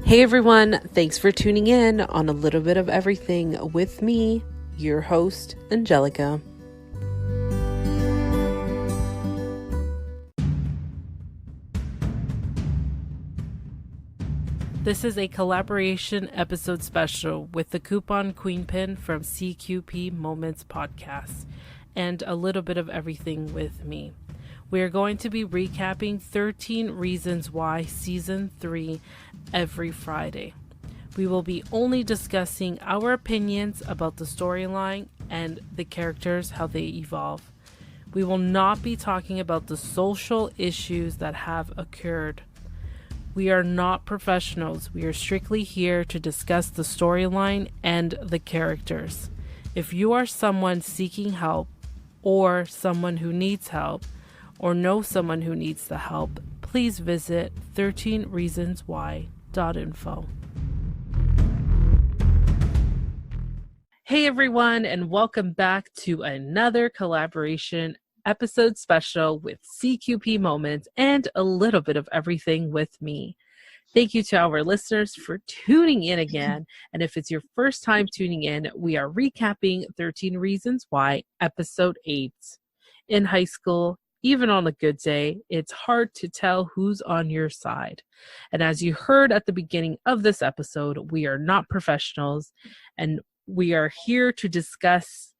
Hey everyone, thanks for tuning in on a little bit of everything with me, your host, Angelica. This is a collaboration episode special with the Coupon Queen Pin from CQP Moments Podcast and a little bit of everything with me. We are going to be recapping 13 Reasons Why Season 3 every Friday. We will be only discussing our opinions about the storyline and the characters, how they evolve. We will not be talking about the social issues that have occurred. We are not professionals. We are strictly here to discuss the storyline and the characters. If you are someone seeking help or someone who needs help or know someone who needs the help, please visit 13reasonswhy.info. Hey everyone, and welcome back to another collaboration episode special with CQP Moments and a little bit of everything with me. Thank you to our listeners for tuning in again. And if it's your first time tuning in, we are recapping 13 Reasons Why, episode 8. In high school, even on a good day, it's hard to tell who's on your side. And as you heard at the beginning of this episode, we are not professionals, and we are here to discuss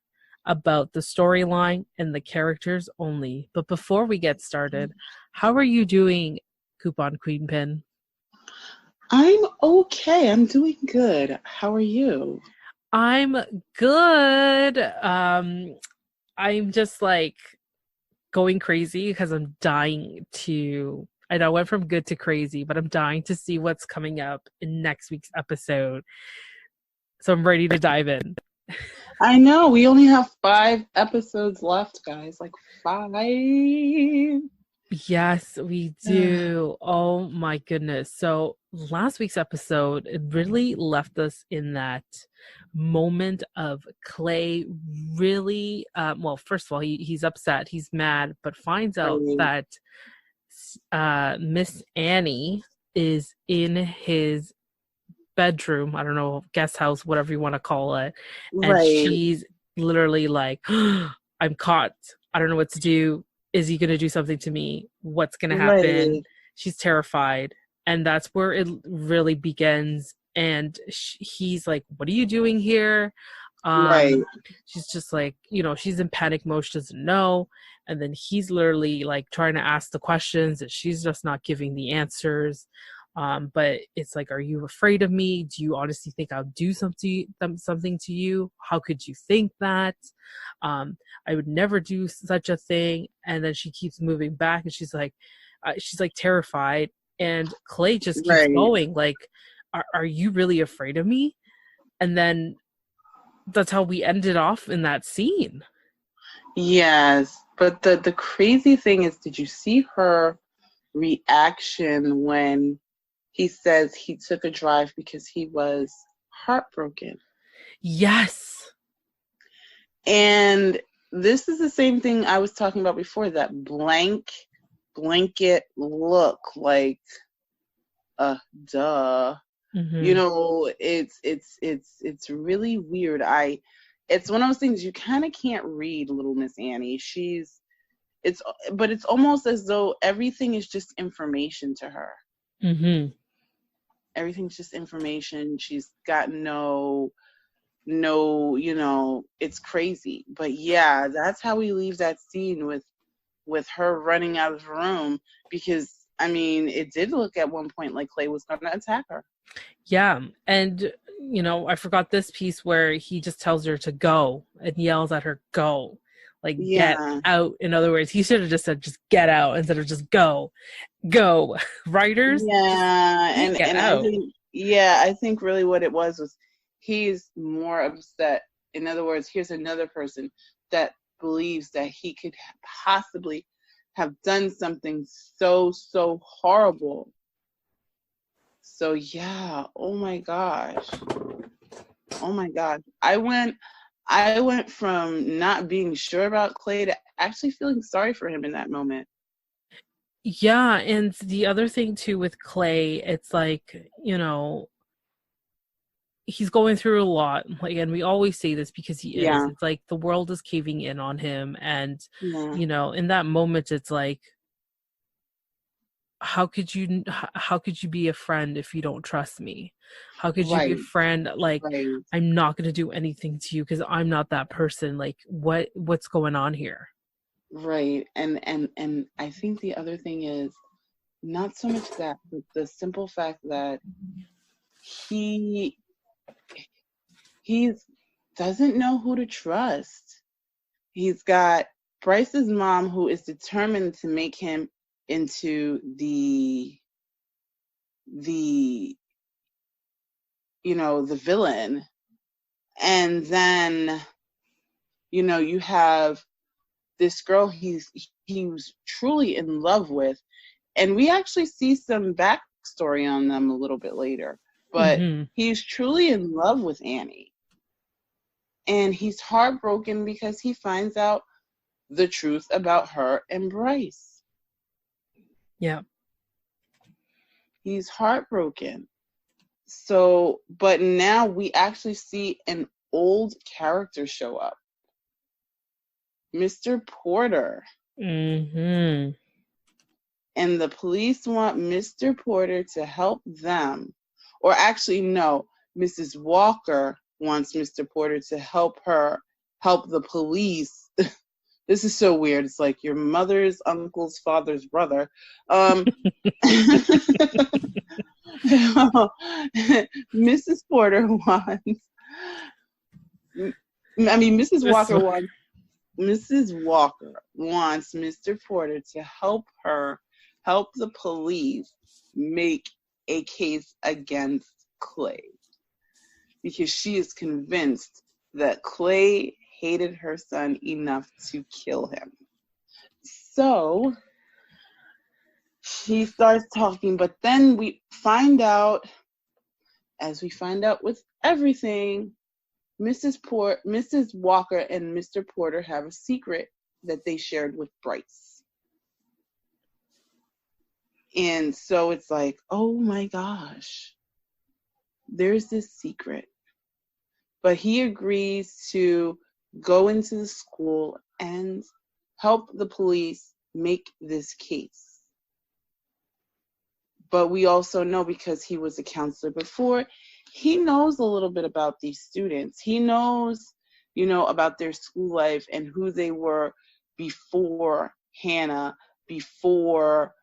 about the storyline and the characters only. But before we get started, how are you doing, Coupon Queen Pin? I'm okay. I'm doing good. How are you? I'm good. I'm just like going crazy because I'm dying to, I know I went from good to crazy, but I'm dying to see what's coming up in next week's episode. So I'm ready to dive in. I know. We only have 5 episodes left, guys. Like 5. Yes, we do. Oh my goodness. So last week's episode, it really left us in that moment of Clay really, well, first of all, he's upset, he's mad, but finds out that Miss Annie is in his bedroom, I don't know, guest house, whatever you want to call it. And she's literally like, I'm caught. I don't know what to do. Is he going to do something to me? What's going to happen? Right. She's terrified. And that's where it really begins. And he's like, what are you doing here? She's just like, she's in panic mode. She doesn't know. And then he's literally like trying to ask the questions and she's just not giving the answers. But it's like, are you afraid of me? Do you honestly think I'll do something to you? How could you think that? I would never do such a thing. And then she keeps moving back and she's like terrified. And Clay just keeps going like, are you really afraid of me? And then that's how we ended off in that scene. Yes. But the crazy thing is, did you see her reaction when he says he took a drive because he was heartbroken? Yes. And this is the same thing I was talking about before, that blanket look, like, duh. Mm-hmm. It's really weird. It's one of those things you kind of can't read little Miss Annie. But it's almost as though everything is just information to her. Mm-hmm. Everything's just information. She's got no, it's crazy. But yeah, that's how we leave that scene with her running out of the room, because I mean, it did look at one point like Clay was going to attack her. Yeah. And, I forgot this piece where he just tells her to go and yells at her, go. Like, get out. In other words, he should have just said, just get out instead of just go. Writers. Yeah. And out. I think really what it was he's more upset. In other words, here's another person that believes that he could possibly have done something so horrible. So yeah, oh my gosh. I went from not being sure about Clay to actually feeling sorry for him in that moment. Yeah, and the other thing too with Clay, it's like, he's going through a lot. Like, and we always say this because he is. Yeah. It's like the world is caving in on him, and Yeah. in that moment, it's like, how could you be a friend if you don't trust me? How could you be a Right. friend? Like, Right. I'm not going to do anything to you because I'm not that person. Like, what's going on here? Right. And I think the other thing is not so much that, but the simple fact that he he doesn't know who to trust. He's got Bryce's mom, who is determined to make him into the the villain. And then you have this girl he was truly in love with, and we actually see some backstory on them a little bit later, but Mm-hmm. he's truly in love with Annie, and he's heartbroken because he finds out the truth about her and Bryce. Yeah. He's heartbroken. So, but now we actually see an old character show up, Mr. Porter. Mm-hmm. And the police want Mr. Porter to help them. Or actually, no, Mrs. Walker wants Mr. Porter to help the police. This is so weird. It's like your mother's uncle's father's brother. Mrs. Porter wants, Mrs. Walker wants Mr. Porter to help the police make a case against Clay, because she is convinced that Clay hated her son enough to kill him. So she starts talking, but then we find out, as we find out with everything, Mrs. Walker and Mr. Porter have a secret that they shared with Bryce. And so it's like, oh my gosh, there's this secret. But he agrees to go into the school and help the police make this case. But we also know, because he was a counselor before, he knows a little bit about these students. He knows, about their school life and who they were before Hannah, before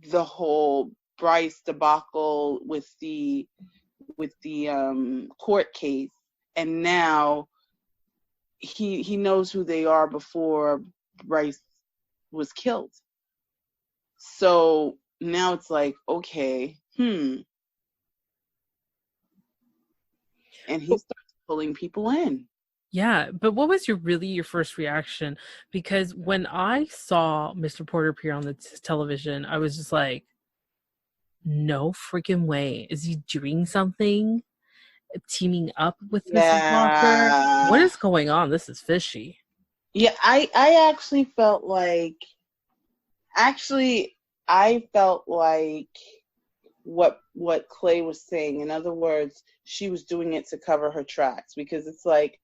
the whole Bryce debacle with the court case, and now he knows who they are before Bryce was killed. So now it's like, okay, and he starts pulling people in. Yeah, but what was your first reaction? Because when I saw Mr. Porter appear on the television, I was just like, no freaking way. Is he doing something? Teaming up with Mrs. Walker? What is going on? This is fishy. Yeah, I actually felt like what Clay was saying. In other words, she was doing it to cover her tracks, because it's like,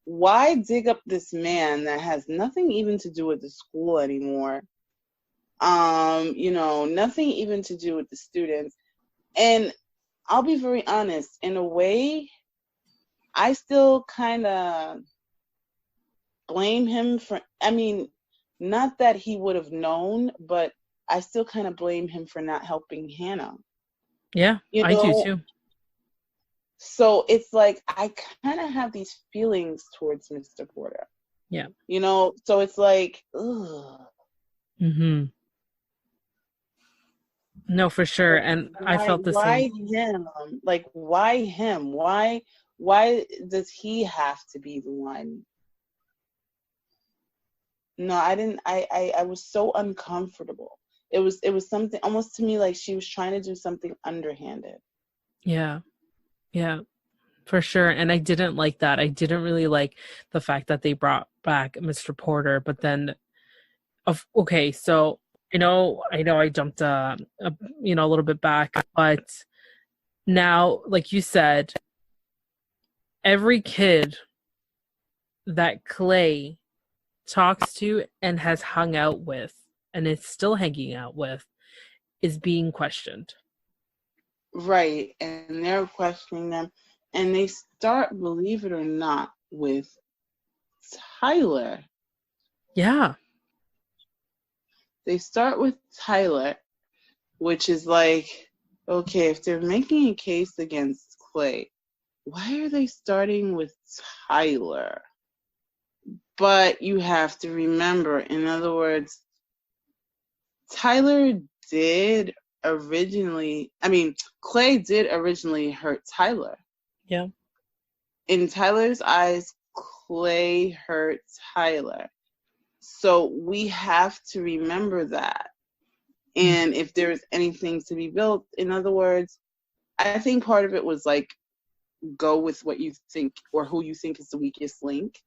why dig up this man that has nothing even to do with the school anymore? Nothing even to do with the students. And I'll be very honest, in a way, I still kind of blame him for, not that he would have known, but I still kind of blame him for not helping Hannah. Yeah, I do too. So it's like, I kind of have these feelings towards Mr. Porter. Yeah. So it's like, ugh. Mm-hmm. No, for sure. And I felt the same. Why him? Like, why him? Why does he have to be the one? No, I didn't. I was so uncomfortable. It was something almost to me like she was trying to do something underhanded. Yeah. Yeah, for sure. And I didn't like that. I didn't really like the fact that they brought back Mr. Porter, but then okay, so I know I jumped a little bit back, but now, like you said, every kid that Clay talks to and has hung out with and is still hanging out with is being questioned. Right. And they're questioning them. And they start, believe it or not, with Tyler. Yeah. They start with Tyler, which is like, okay, if they're making a case against Clay, why are they starting with Tyler? But you have to remember, in other words, Tyler did originally, Clay did originally hurt Tyler. Yeah. In Tyler's eyes, Clay hurt Tyler. So we have to remember that. And if there's anything to be built, in other words, I think part of it was like, go with what you think or who you think is the weakest link,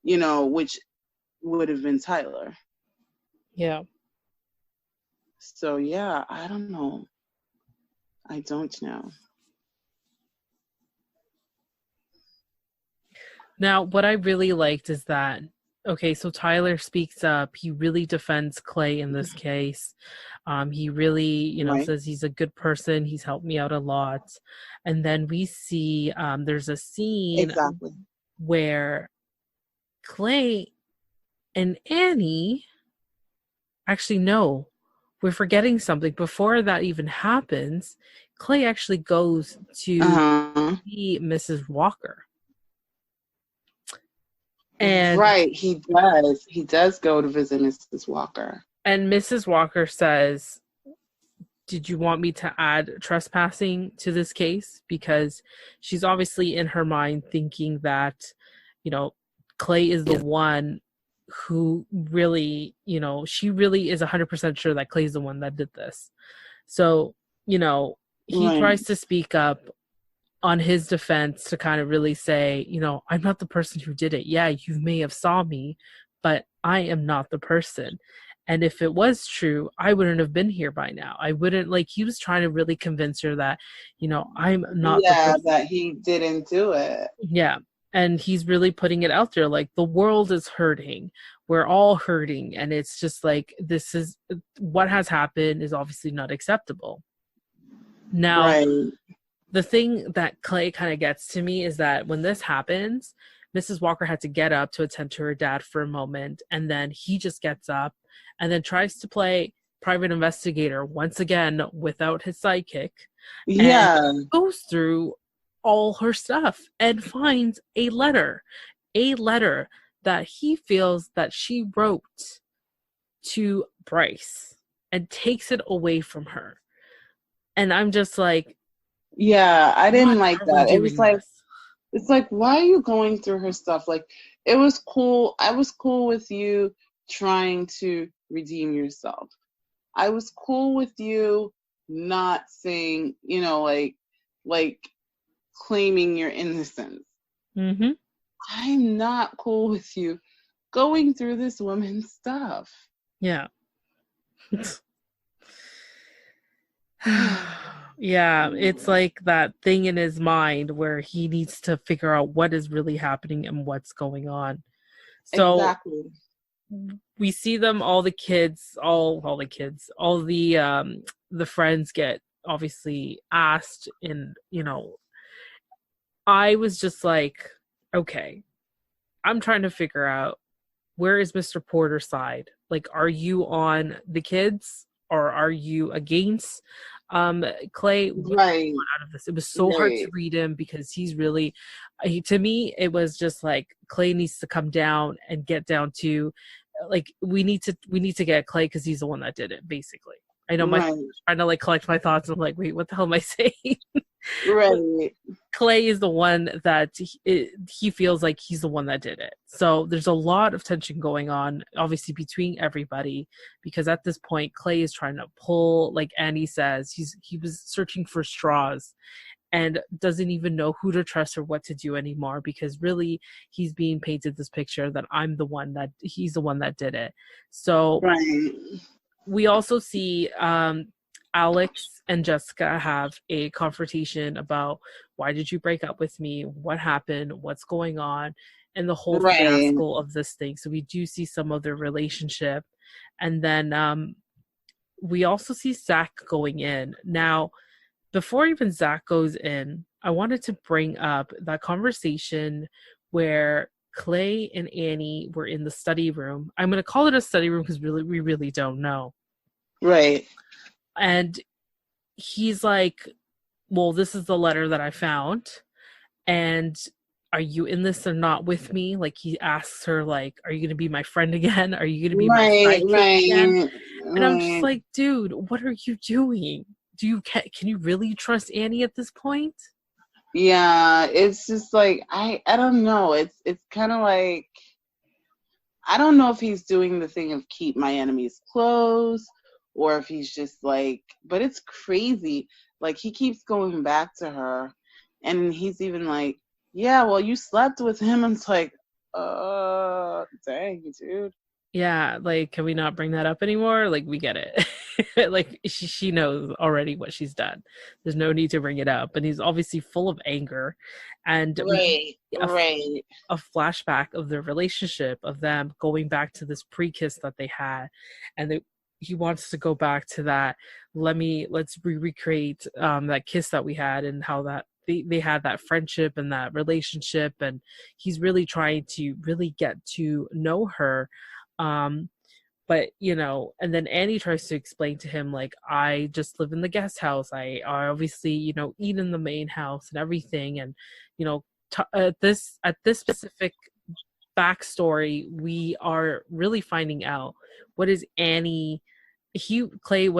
which would have been Tyler. Yeah. So yeah, I don't know. I don't know. Now, what I really liked is that, okay, so Tyler speaks up. He really defends Clay in this case. He really, Right. says he's a good person. He's helped me out a lot. And then we see there's a scene where Clay and Annie, actually, no, we're forgetting something. Before that even happens, Clay actually goes to see Mrs. Walker. And right, he does. He does go to visit Mrs. Walker. And Mrs. Walker says, did you want me to add trespassing to this case? Because she's obviously in her mind thinking that, Clay is the one who really, she really is 100% sure that Clay's the one that did this. So, he tries to speak up on his defense to kind of really say, I'm not the person who did it. Yeah, you may have saw me, but I am not the person. And if it was true, I wouldn't have been here by now. I wouldn't, he was trying to really convince her that, I'm not the person. That he didn't do it. Yeah. And he's really putting it out there, like, the world is hurting. We're all hurting. And it's just like, this is what has happened is obviously not acceptable. Now, right. The thing that Clay kind of gets to me is that when this happens, Mrs. Walker had to get up to attend to her dad for a moment, and then he just gets up and then tries to play private investigator once again without his sidekick. Yeah. And goes through all her stuff and finds a letter that he feels that she wrote to Bryce and takes it away from her. And I'm just like, yeah, I didn't like that. It was like, it's like, why are you going through her stuff? Like, it was cool. I was cool with you trying to redeem yourself. I was cool with you not saying, like claiming your innocence. Mm-hmm. I'm not cool with you going through this woman's stuff. Yeah. Yeah, it's like that thing in his mind where he needs to figure out what is really happening and what's going on. So exactly. We see them, all the friends get obviously asked, and I was just like, okay, I'm trying to figure out, where is Mr. Porter's side? Like, are you on the kids or are you against Clay? Right. Out of this, it was so hard to read him because he's really, to me, it was just like, Clay needs to come down and get down to, like, we need to get Clay because he's the one that did it, basically. I know trying to collect my thoughts. I'm like, wait, what the hell am I saying? Right. Clay is the one that he feels like he's the one that did it. So there's a lot of tension going on, obviously, between everybody, because at this point, Clay is trying to pull, like Annie says, he was searching for straws and doesn't even know who to trust or what to do anymore, because really he's being painted this picture that he's the one that did it. So right. we also see Alex and Jessica have a confrontation about why did you break up with me? What happened? What's going on? And the whole Right. fiasco of this thing. So we do see some of their relationship. And then we also see Zach going in. Now, before even Zach goes in, I wanted to bring up that conversation where Clay and Annie were in the study room. I'm going to call it a study room because really, we really don't know. Right. And he's like, well, this is the letter that I found. And are you in this or not with me? Like, he asks her, like, are you going to be my friend again? Are you going to be my Right. sidekick again? Right. And I'm just Right. like, dude, what are you doing? Can you really trust Annie at this point? Yeah, it's just like I don't know. It's kind of like I don't know if he's doing the thing of keep my enemies close or if he's just like, but it's crazy. Like he keeps going back to her and he's even like, yeah, well, you slept with him. And it's like, dang, dude. Yeah, like, can we not bring that up anymore? Like, we get it. Like, she knows already what she's done. There's no need to bring it up. And he's obviously full of anger. And we Right, see right. a flashback of their relationship, of them going back to this pre-kiss that they had. And he wants to go back to that. Let's recreate that kiss that we had and how that they had that friendship and that relationship. And he's really trying to really get to know her. But and then Annie tries to explain to him, like, I just live in the guest house. I obviously eat in the main house and everything. And at this specific backstory, we are really finding out what is Annie. Clay's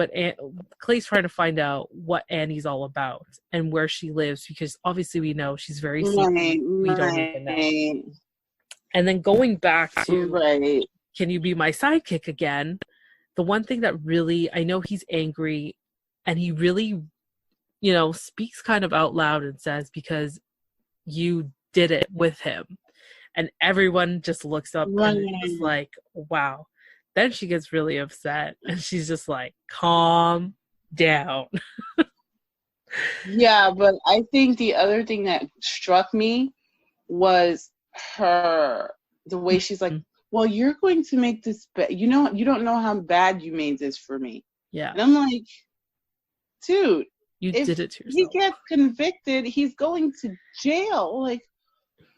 trying to find out what Annie's all about and where she lives, because obviously we know she's very secretive. Right, We don't even know. right. And then going back to, Right. can you be my sidekick again? The one thing that really, I know he's angry and he really, speaks kind of out loud and says, because you did it with him. And everyone just looks up Right. and is like, wow. Then she gets really upset and she's just like, calm down. Yeah, but I think the other thing that struck me was the way she's like, well, you're going to make this you don't know how bad you made this for me. Yeah. And I'm like, dude, you did it to yourself. He gets convicted, he's going to jail. Like,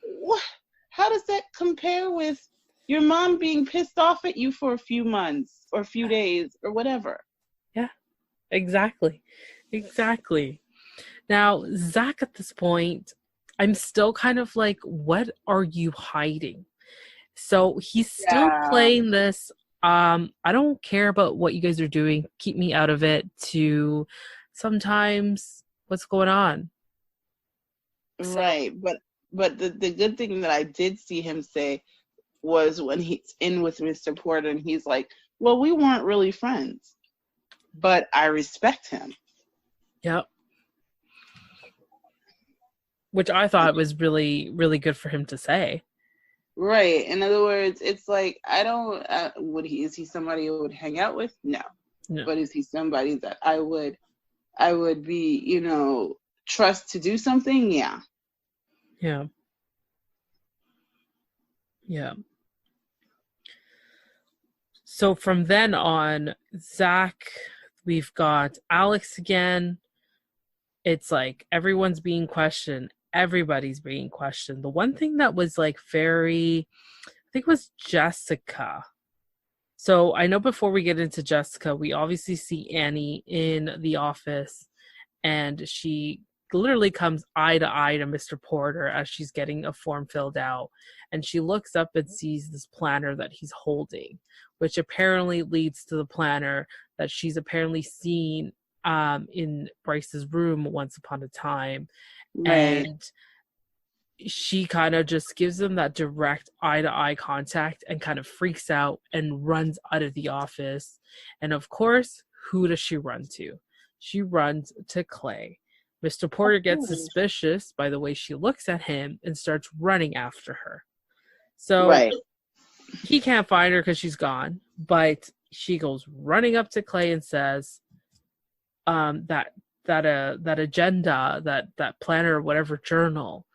what? How does that compare with your mom being pissed off at you for a few months or a few days or whatever? Yeah, exactly. Now, Zach, at this point, I'm still kind of like, what are you hiding? So he's still playing this, I don't care about what you guys are doing, keep me out of it, to sometimes what's going on. Right. But the good thing that I did see him say was when he's in with Mr. Porter and he's like, well, we weren't really friends, but I respect him. Yep. Which I thought was really, really good for him to say. Right. In other words, it's like, I don't, is he somebody I would hang out with? No. But is he somebody that I would be, trust to do something? Yeah. Yeah. Yeah. So from then on, Zach, we've got Alex again. It's like everyone's being questioned. Everybody's being questioned. The one thing that was like I think it was Jessica. So I know before we get into Jessica, we obviously see Annie in the office and she literally comes eye to eye to Mr. Porter as she's getting a form filled out. And she looks up and sees this planner that he's holding, which apparently leads to the planner that she's apparently seen in Bryce's room once upon a time. Right. And she kind of just gives them that direct eye-to-eye contact and kind of freaks out and runs out of the office. And of course, who does she run to? She runs to Clay. Mr. Porter gets suspicious by the way she looks at him and starts running after her. So he can't find her because she's gone, but she goes running up to Clay and says, that agenda, that planner, whatever journal,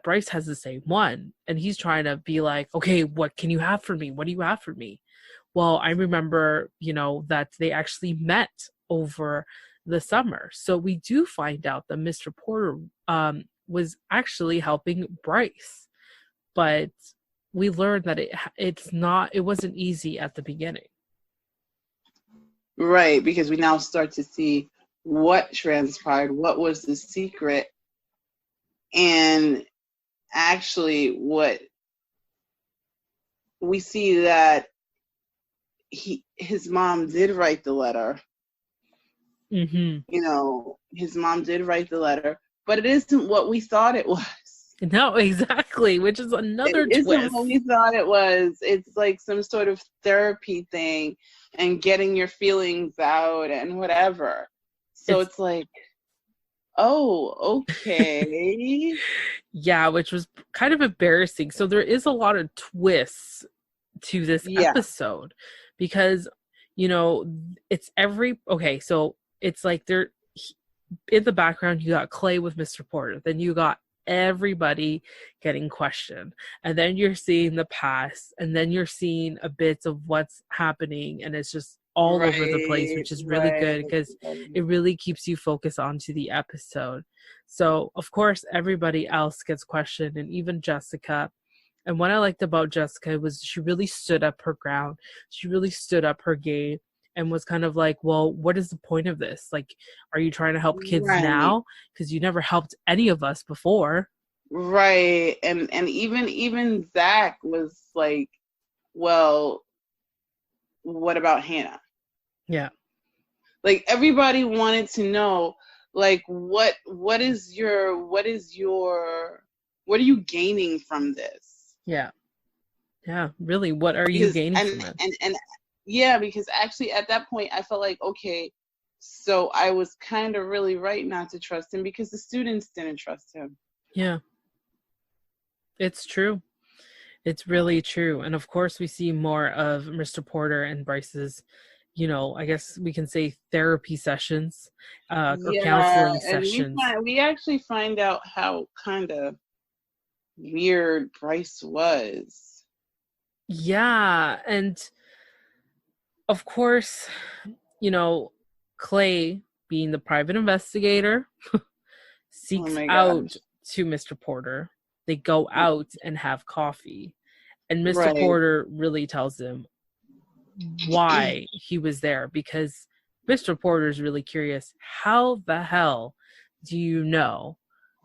Bryce has the same one, and he's trying to be like, okay, what can you have for me? What do you have for me? Well, I remember, that they actually met over the summer. So we do find out that Mr. Porter was actually helping Bryce, but we learned that it wasn't easy at the beginning. Right, because we now start to see what transpired, what was the secret, and actually what we see that his mom did write the letter. Mm-hmm. His mom did write the letter, but it isn't what we thought it was. No, exactly, which is another twist. It isn't what we thought it was. It's like some sort of therapy thing and getting your feelings out and whatever. So it's like, oh, okay. Yeah, which was kind of embarrassing. So there is a lot of twists to this episode because, it's so it's like they're in the background, you got Clay with Mr. Porter, then you got everybody getting questioned, and then you're seeing the past, and then you're seeing a bit of what's happening, and it's just all over the place, which is really good because it really keeps you focused onto the episode. So of course everybody else gets questioned, and even Jessica. And what I liked about Jessica was she really stood up her ground. She really stood up her game and was kind of like, well, what is the point of this? Like, are you trying to help kids now? Because you never helped any of us before. Right. And even Zach was like, well, what about Hannah? Yeah. Like, everybody wanted to know, like, what are you gaining from this? Yeah. Yeah, really, what are you gaining from it? And yeah, because actually at that point I felt like, okay, so I was kind of really right not to trust him because the students didn't trust him. Yeah. It's true. It's really true. And of course we see more of Mr. Porter and Bryce's, I guess we can say therapy sessions, or counseling sessions. We actually find out how kind of weird Bryce was. Yeah, and of course, Clay, being the private investigator, seeks out to Mr. Porter. They go out and have coffee, and Mr. Porter really tells him why he was there, because Mr. Porter is really curious. How the hell do you know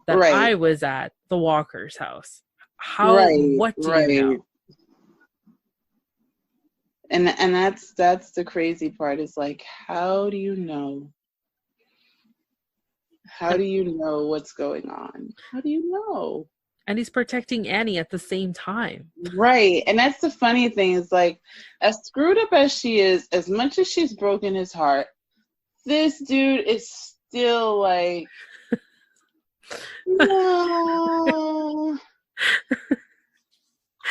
that I was at the Walker's house? What do you know? And that's the crazy part, is like, how do you know? How do you know what's going on? How do you know? And he's protecting Annie at the same time. Right. And that's the funny thing, is like, as screwed up as she is, as much as she's broken his heart, this dude is still like, no.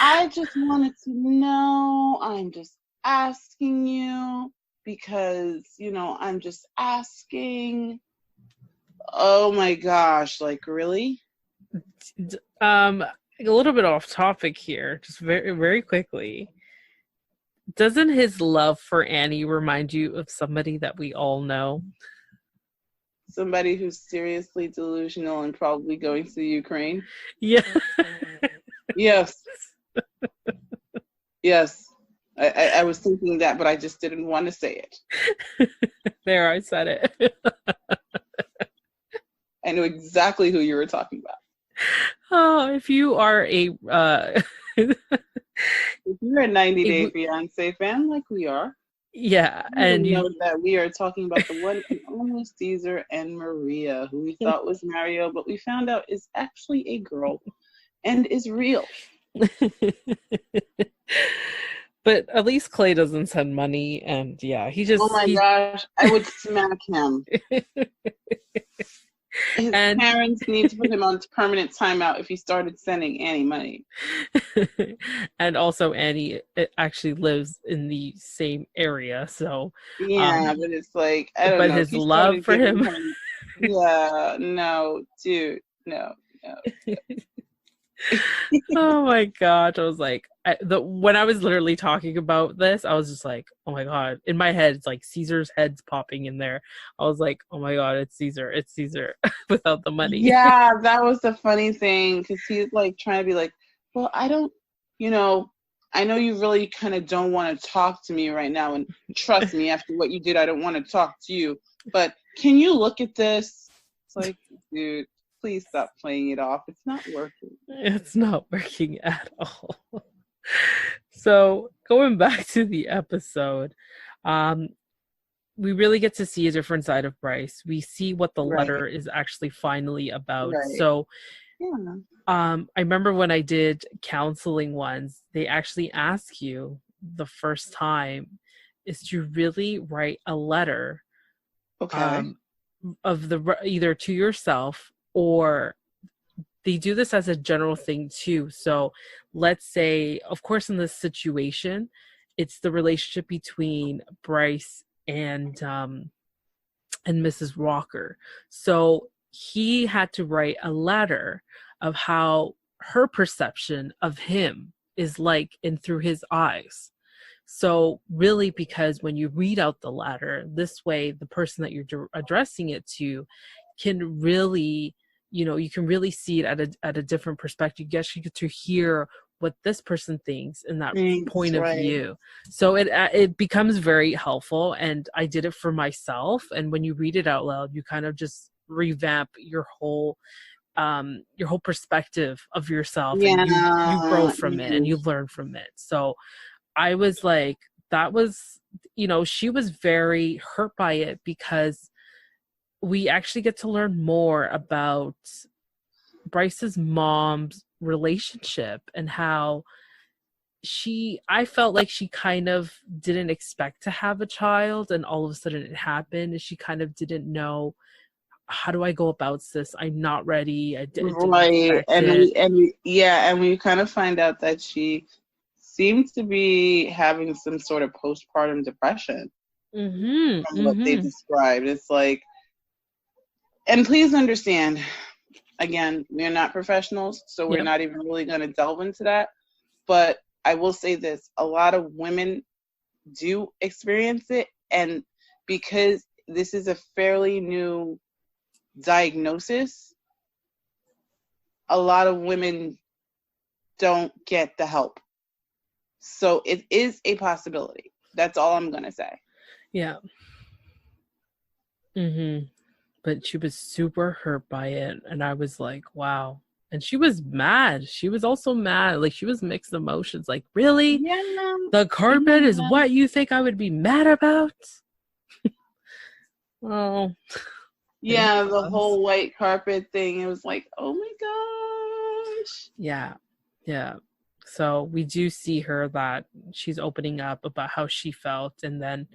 I just wanted to know. I'm just asking you because, I'm just asking. Oh my gosh, like, really? A little bit off topic here, just very, very quickly. Doesn't his love for Annie remind you of somebody that we all know? Somebody who's seriously delusional and probably going to the Ukraine? Yeah. Yes. Yes. I was thinking that, but I just didn't want to say it. There, I said it. I know exactly who you were talking about. Oh, if you are if you're a 90 Day Fiancé fan, like we are, and you know that we are talking about the one and only Caesar and Maria, who we thought was Mario, but we found out is actually a girl and is real. But at least Clay doesn't send money, and he just. Oh my gosh, I would smack him. His parents need to put him on permanent timeout if he started sending Annie money. And also Annie actually lives in the same area, so yeah, but it's like, I don't but know, his love for him, yeah, no, dude, no. Oh my gosh, I was like, when I was literally talking about this, I was just like, oh my god, in my head it's like Caesar's head's popping in there. I was like, oh my god, it's Caesar without the money. Yeah, that was the funny thing, because he's like trying to be like, well, I don't, I know you really kind of don't want to talk to me right now, and trust me, after what you did, I don't want to talk to you, but can you look at this? It's like, dude, please stop playing it off. It's not working. It's not working at all. So going back to the episode, we really get to see a different side of Bryce. We see what the letter is actually finally about. Right. So I remember when I did counseling once, they actually ask you the first time is to really write a letter of the either to yourself, or they do this as a general thing too. So let's say, of course, in this situation, it's the relationship between Bryce and Mrs. Walker. So he had to write a letter of how her perception of him is like, and through his eyes. So really, because when you read out the letter this way, the person that you're addressing it to can really, you can really see it at a different perspective. You actually get to hear what this person thinks in that point of view. So it becomes very helpful, and I did it for myself. And when you read it out loud, you kind of just revamp your whole perspective of yourself, and you grow from it and you learn from it. So I was like, that was, she was very hurt by it, because we actually get to learn more about Bryce's mom's relationship and how I felt like she kind of didn't expect to have a child, and all of a sudden it happened, and she kind of didn't know, how do I go about this? I'm not ready. I didn't expect it. And we kind of find out that she seems to be having some sort of postpartum depression. From what they described. It's like, and please understand, again, we're not professionals, so we're not even really going to delve into that. But I will say this, a lot of women do experience it, and because this is a fairly new diagnosis, a lot of women don't get the help. So it is a possibility. That's all I'm going to say. Yeah. But she was super hurt by it, and I was like, wow. And she was mad. She was also mad. Like, she was mixed emotions. Like, really? Yeah. The carpet is what you think I would be mad about? Oh. Yeah, the whole white carpet thing. It was like, oh my gosh. Yeah. Yeah. So we do see her that she's opening up about how she felt, and then,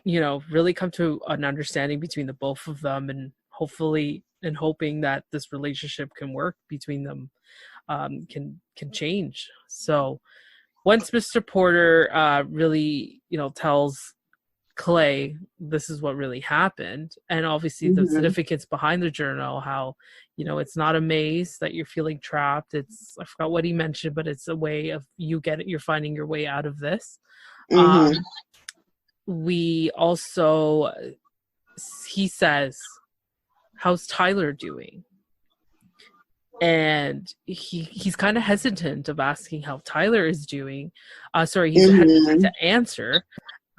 really come to an understanding between the both of them, and hopefully, and hoping that this relationship can work between them, can change. So once Mr. Porter really, tells Clay this is what really happened, and obviously the significance behind the journal, how it's not a maze that you're feeling trapped, it's, I forgot what he mentioned, but it's a way of you're finding your way out of this. We also, he says, how's Tyler doing? And he's kind of hesitant of asking how Tyler is doing. He's hesitant to answer.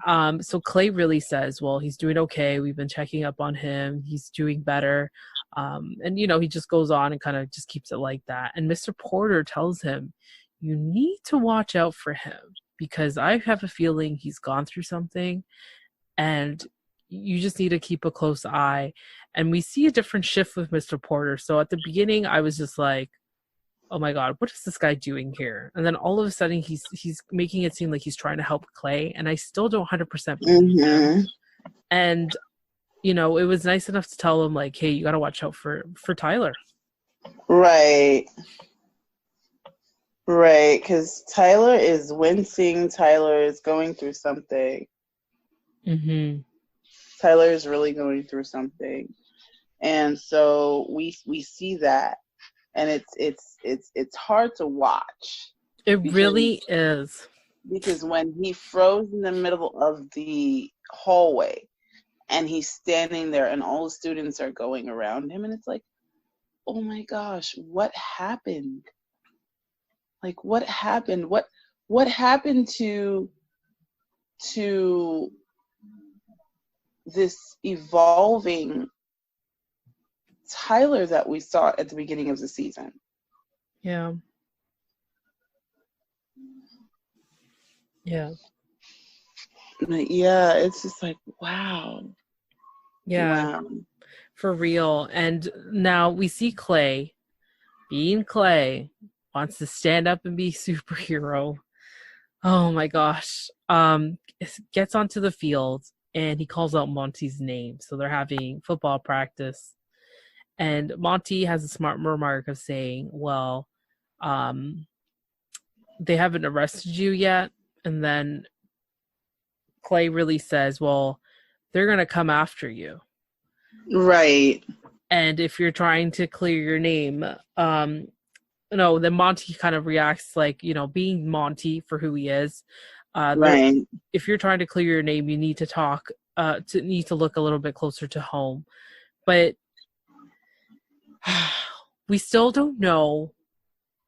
So Clay really says, well, he's doing okay. We've been checking up on him. He's doing better. And, he just goes on and kind of just keeps it like that. And Mr. Porter tells him, you need to watch out for him, because I have a feeling he's gone through something, and you just need to keep a close eye. And we see a different shift with Mr. Porter. So at the beginning, I was just like, oh my God, what is this guy doing here? And then all of a sudden he's making it seem like he's trying to help Clay, and I still don't 100% believe him. And you know, it was nice enough to tell him, like, hey, you got to watch out for Tyler. Right. Right, because Tyler is wincing. Tyler is going through something. Mm-hmm. Tyler is really going through something, and so we see that, and it's hard to watch. It really is, because when he froze in the middle of the hallway, and he's standing there, and all the students are going around him, and it's like, oh my gosh, what happened? Like, what happened? What happened to this evolving Tyler that we saw at the beginning of the season? Yeah. Yeah. Yeah, it's just like, wow. Yeah. Wow. For real. And now we see Clay, being Clay, wants to stand up and be superhero. Oh my gosh. Gets onto the field and he calls out Monty's name. So they're having football practice. And Monty has a smart remark of saying, well, they haven't arrested you yet. And then Clay really says, well, they're going to come after you. Right. And if you're trying to clear your name, no, then Monty kind of reacts like, you know, being Monty for who he is. Right. If you're trying to clear your name, you need to talk, need to look a little bit closer to home. But we still don't know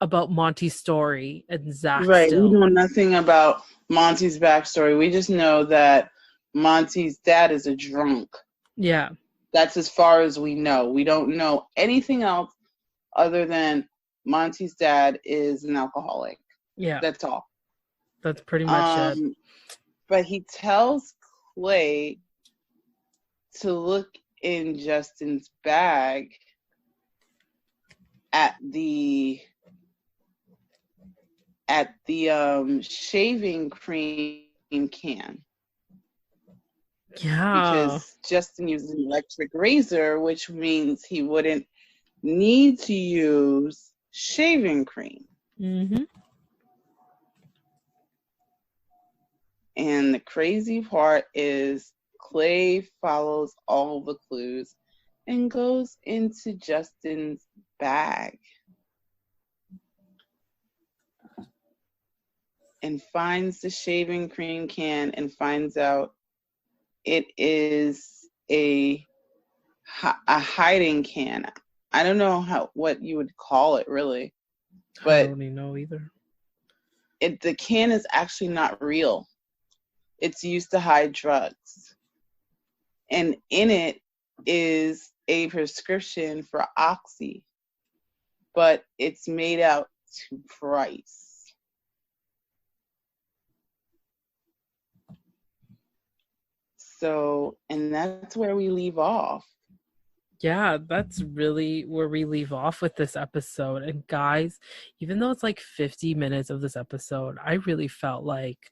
about Monty's story and Zach. Right. Still. We know nothing about Monty's backstory. We just know that Monty's dad is a drunk. Yeah. That's as far as we know. We don't know anything else other than Monty's dad is an alcoholic. Yeah. That's all. That's pretty much it. But he tells Clay to look in Justin's bag at the shaving cream can. Yeah. Because Justin uses an electric razor, which means he wouldn't need to use shaving cream. Mm-hmm. And the crazy part is Clay follows all the clues and goes into Justin's bag and finds the shaving cream can and finds out it is a hiding can. I don't know what you would call it really, but I don't even know either. The can is actually not real. It's used to hide drugs, and in it is a prescription for Oxy, but it's made out to price. So, and that's where we leave off. Yeah, that's really where we leave off with this episode. And guys, even though it's like 50 minutes of this episode, I really felt like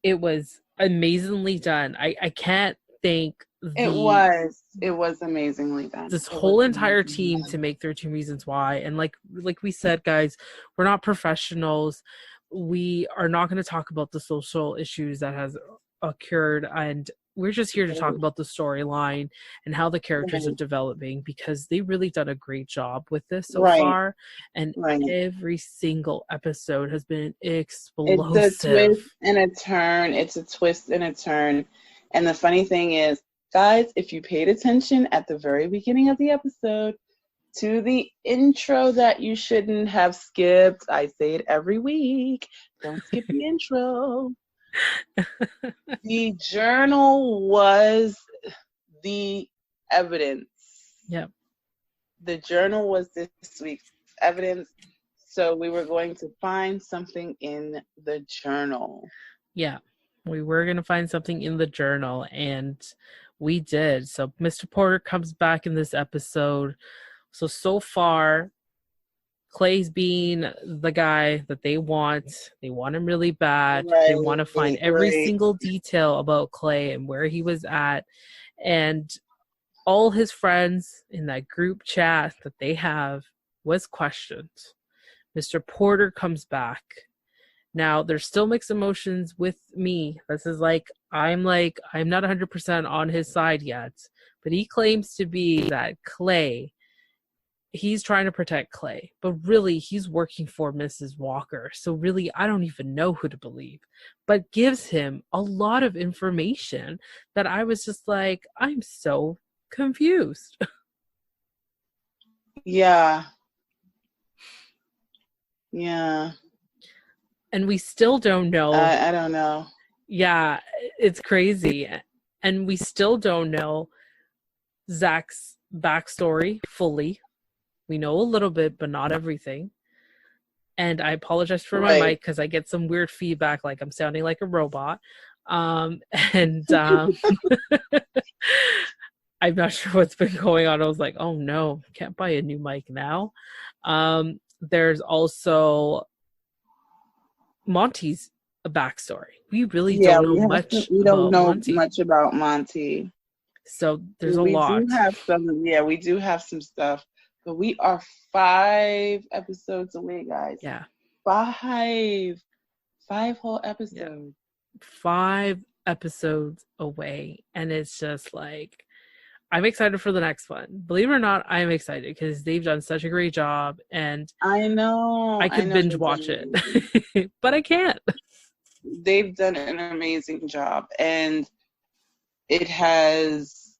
it was amazingly done. I can't thank it was amazingly done. This whole entire team to make 13 Reasons Why. And like we said, guys, we're not professionals. We are not going to talk about the social issues that has occurred, and we're just here to talk about the storyline and how the characters are developing, because they really done a great job with this so far. And every single episode has been explosive. It's a twist and a turn. It's a twist and a turn. And the funny thing is, guys, if you paid attention at the very beginning of the episode to the intro that you shouldn't have skipped, I say it every week, don't skip the intro. The journal was the evidence. Yep. The journal was this week's evidence. So we were going to find something in the journal. Yeah, we were going to find something in the journal, and we did. So Mr. Porter comes back in this episode. So far, Clay's being the guy that they want. They want him really bad. They want to find every single detail about Clay and where he was at. And all his friends in that group chat that they have was questioned. Mr. Porter comes back. Now, there's still mixed emotions with me. This is I'm not 100% on his side yet, but he claims to be that Clay. He's trying to protect Clay, but really he's working for Mrs. Walker. So really, I don't even know who to believe, but gives him a lot of information that I was just like, I'm so confused. Yeah. And we still don't know. I don't know. Yeah, it's crazy. And we still don't know Zach's backstory fully. We know a little bit, but not everything. And I apologize for my mic because I get some weird feedback, like I'm sounding like a robot. I'm not sure what's been going on. I was like, oh no, can't buy a new mic now. There's also Monty's backstory. We really don't know much. We don't know much about Monty. So there's a lot. We do have some stuff, but we are 5 episodes away, guys. Yeah. 5 whole episodes. Yeah. 5 episodes away, and it's just like, I'm excited for the next one. Believe it or not, I'm excited because they've done such a great job, and I know I could binge watch it, but I can't. They've done an amazing job, and it has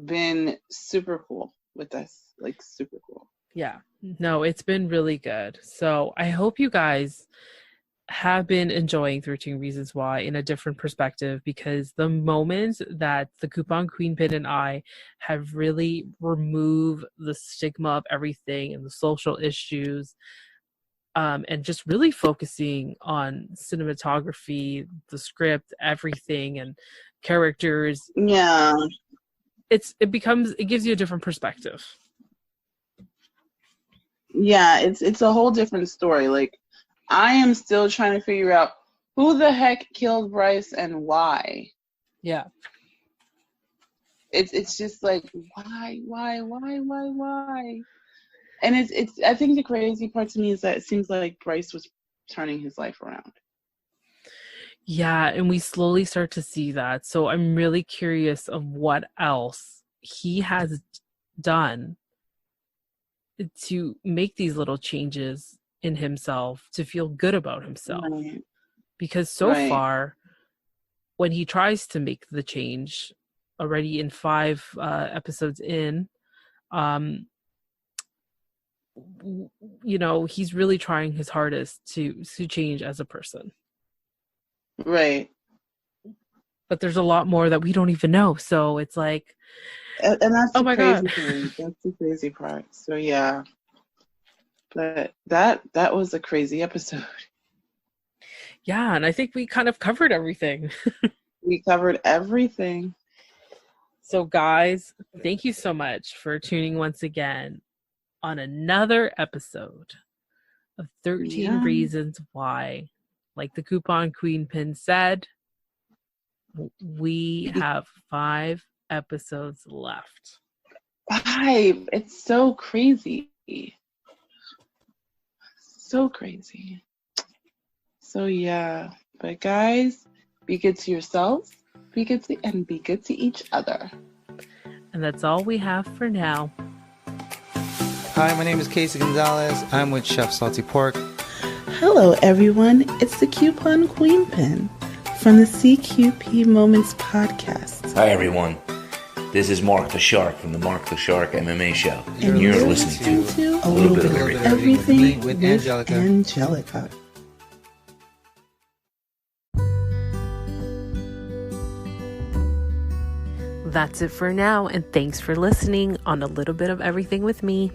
been super cool with us, like super cool. Yeah, no, it's been really good. So I hope you guys have been enjoying 13 Reasons Why in a different perspective, because the moment that the Coupon Queen Pin and I have really removed the stigma of everything and the social issues, and just really focusing on cinematography, the script, everything, and characters. Yeah. It gives you a different perspective. Yeah, it's a whole different story. Like, I am still trying to figure out who the heck killed Bryce and why. Yeah. It's just like, why? And it's I think the crazy part to me is that it seems like Bryce was turning his life around. Yeah, and we slowly start to see that. So I'm really curious of what else he has done to make these little changes in himself to feel good about himself. Right. Because so far, when he tries to make the change already in 5 episodes in, he's really trying his hardest to change as a person. Right. But there's a lot more that we don't even know. So it's like, and that's the crazy thing. That's the crazy part. So yeah. But that was a crazy episode. Yeah, and I think we kind of covered everything. We covered everything. So guys, thank you so much for tuning once again on another episode of 13 Reasons Why. Like the Coupon Queen Pin said, we have 5 episodes left. 5. It's so crazy. So crazy. So yeah. But guys, be good to yourselves, be good to each other. And that's all we have for now. Hi, my name is Casey Gonzalez. I'm with Chef Salty Pork. Hello everyone, it's the Coupon Queen Pin from the CQP Moments podcast. Hi everyone, this is Mark the Shark from the Mark the Shark MMA show. And you're listening to a little bit of everything with Angelica. That's it for now, and thanks for listening on A Little Bit of Everything with me.